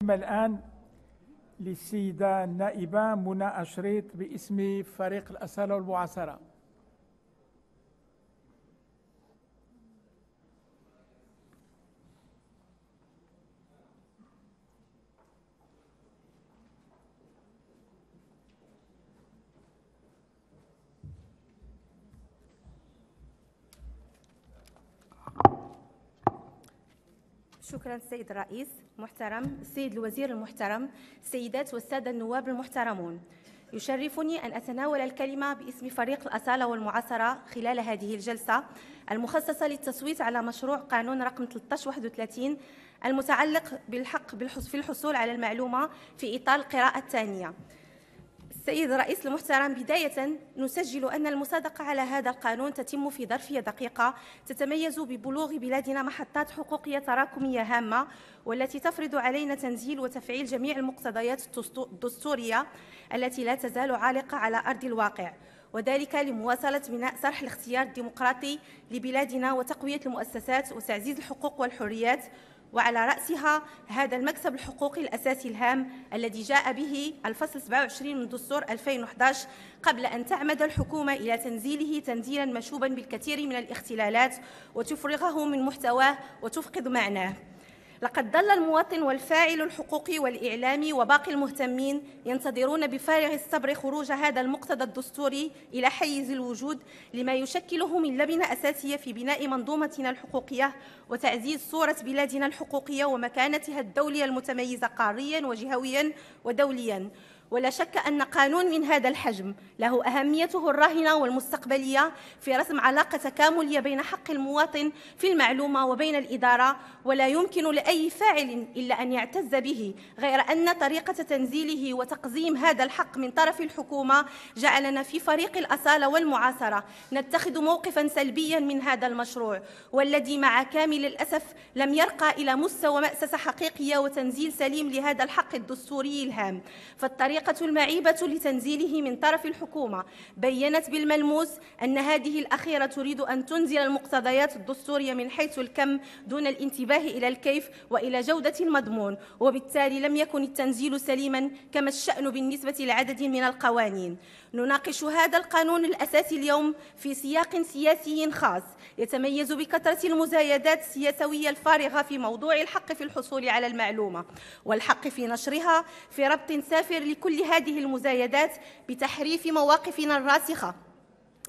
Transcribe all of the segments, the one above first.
الآن للسيدة النائبة منى أشريط باسم فريق الأصالة والمعاصرة. شكرا السيد الرئيس المحترم، السيد الوزير المحترم، السيدات والسادة النواب المحترمون. يشرفني أن أتناول الكلمة باسم فريق الأصالة والمعاصرة خلال هذه الجلسة المخصصة للتصويت على مشروع قانون رقم 1331 المتعلق بالحق في الحصول على المعلومة في إطار القراءة الثانية. السيد الرئيس المحترم، بداية نسجل أن المصادقة على هذا القانون تتم في ظرفية دقيقة تتميز ببلوغ بلادنا محطات حقوقية تراكمية هامة، والتي تفرض علينا تنزيل وتفعيل جميع المقتضيات الدستورية التي لا تزال عالقة على أرض الواقع، وذلك لمواصلة بناء صرح الاختيار الديمقراطي لبلادنا وتقوية المؤسسات وتعزيز الحقوق والحريات، وعلى رأسها هذا المكسب الحقوقي الأساسي الهام الذي جاء به الفصل 27 من دستور 2011 قبل أن تعمد الحكومة إلى تنزيله تنزيلا مشوبا بالكثير من الاختلالات وتفرغه من محتواه وتفقد معناه. لقد ظل المواطن والفاعل الحقوقي والإعلامي وباقي المهتمين ينتظرون بفارغ الصبر خروج هذا المقتضى الدستوري إلى حيز الوجود، لما يشكله من لبنة أساسية في بناء منظومتنا الحقوقية وتعزيز صورة بلادنا الحقوقية ومكانتها الدولية المتميزة قارياً وجهوياً ودولياً. ولا شك أن قانون من هذا الحجم له أهميته الراهنة والمستقبلية في رسم علاقة تكاملية بين حق المواطن في المعلومة وبين الإدارة، ولا يمكن لأي فاعل إلا أن يعتز به، غير أن طريقة تنزيله وتقزيم هذا الحق من طرف الحكومة جعلنا في فريق الأصالة والمعاصرة نتخذ موقفاً سلبياً من هذا المشروع، والذي مع كامل الأسف لم يرقى إلى مستوى مأسسة حقيقية وتنزيل سليم لهذا الحق الدستوري الهام. فالطريقة المعيبة لتنزيله من طرف الحكومة بيّنت بالملموس أن هذه الأخيرة تريد أن تنزل المقتضيات الدستورية من حيث الكم دون الانتباه إلى الكيف وإلى جودة المضمون، وبالتالي لم يكن التنزيل سليماً كما الشأن بالنسبة لعدد من القوانين. نناقش هذا القانون الأساسي اليوم في سياق سياسي خاص يتميز بكثرة المزايدات السياسية الفارغة في موضوع الحق في الحصول على المعلومة والحق في نشرها، في ربط سافر لكل هذه المزايدات بتحريف مواقفنا الراسخة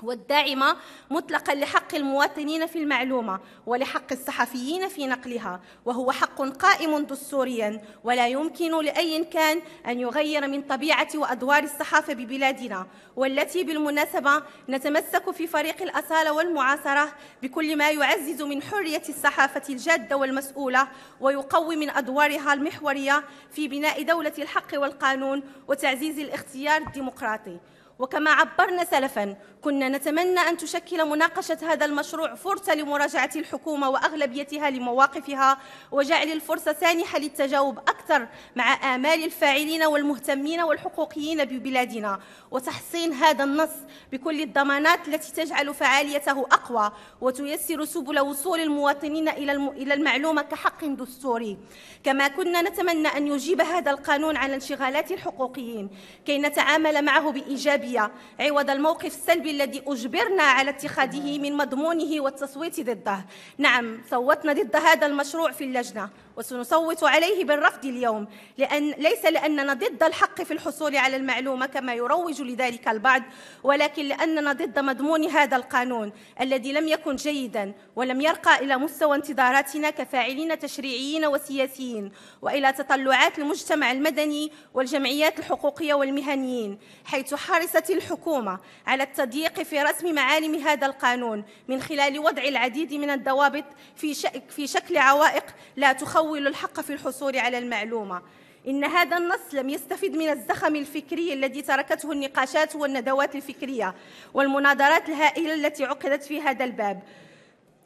والداعمة مطلقاً لحق المواطنين في المعلومة ولحق الصحفيين في نقلها، وهو حق قائم دستورياً ولا يمكن لأي كان أن يغير من طبيعة وأدوار الصحافة ببلادنا، والتي بالمناسبة نتمسك في فريق الأصالة والمعاصرة بكل ما يعزز من حرية الصحافة الجادة والمسؤولة ويقوي من أدوارها المحورية في بناء دولة الحق والقانون وتعزيز الاختيار الديمقراطي. وكما عبرنا سلفاً، كنا نتمنى أن تشكل مناقشة هذا المشروع فرصة لمراجعة الحكومة وأغلبيتها لمواقفها وجعل الفرصة سانحة للتجاوب أكثر مع آمال الفاعلين والمهتمين والحقوقيين ببلادنا، وتحصين هذا النص بكل الضمانات التي تجعل فعاليته أقوى وتيسر سبل وصول المواطنين إلى المعلومة كحق دستوري. كما كنا نتمنى أن يجيب هذا القانون على انشغالات الحقوقيين كي نتعامل معه بإيجابية عوض الموقف السلبي الذي أجبرنا على اتخاذه من مضمونه والتصويت ضده. نعم، صوتنا ضد هذا المشروع في اللجنة وسنصوت عليه بالرفض اليوم، ليس لأننا ضد الحق في الحصول على المعلومة كما يروج لذلك البعض، ولكن لأننا ضد مضمون هذا القانون الذي لم يكن جيداً ولم يرقى إلى مستوى انتظاراتنا كفاعلين تشريعيين وسياسيين وإلى تطلعات المجتمع المدني والجمعيات الحقوقية والمهنيين، حيث حرصت الحكومة على التضييق في رسم معالم هذا القانون من خلال وضع العديد من الضوابط في شكل عوائق لا تخول الحق في الحصول على المعلومة. إن هذا النص لم يستفد من الزخم الفكري الذي تركته النقاشات والندوات الفكرية والمناظرات الهائلة التي عقدت في هذا الباب،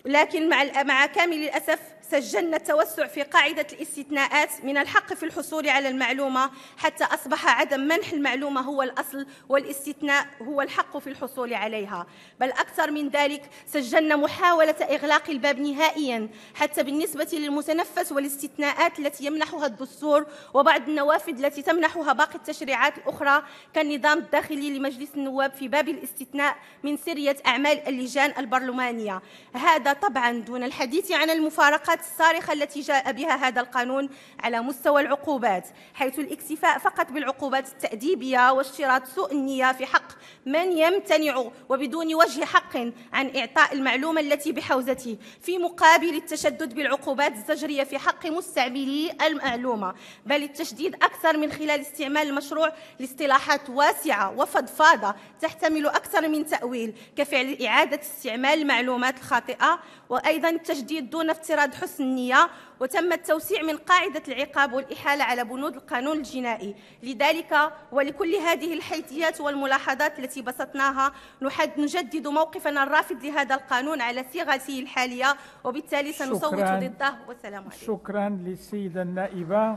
لكن مع كامل الأسف سجلنا التوسع في قاعدة الاستثناءات من الحق في الحصول على المعلومة حتى أصبح عدم منح المعلومة هو الأصل والاستثناء هو الحق في الحصول عليها. بل أكثر من ذلك سجلنا محاولة إغلاق الباب نهائياً حتى بالنسبة للمتنفس والاستثناءات التي يمنحها الدستور وبعض النوافذ التي تمنحها باقي التشريعات الأخرى كالنظام الداخلي لمجلس النواب في باب الاستثناء من سرية أعمال اللجان البرلمانية. هذا طبعاً دون الحديث عن المفارقات الصارخة التي جاء بها هذا القانون على مستوى العقوبات، حيث الاكتفاء فقط بالعقوبات التأديبية واشتراط سوء النية في حق من يمتنع وبدون وجه حق عن إعطاء المعلومة التي بحوزته، في مقابل التشدد بالعقوبات الزجرية في حق مستعملي المعلومة، بل التشديد أكثر من خلال استعمال المشروع لاصطلاحات واسعة وفضفاضة تحتمل أكثر من تأويل كفعل إعادة استعمال المعلومات الخاطئة، وأيضا التشديد دون افتراض حسن النية، وتم التوسيع من قاعدة العقاب والإحالة على بنود القانون الجنائي. لذلك ولكل هذه الحيثيات والملاحظات التي بسطناها نجدد موقفنا الرافض لهذا القانون على صيغته الحالية، وبالتالي سنصوت ضده. والسلام عليكم. شكرا للسيدة النائبة.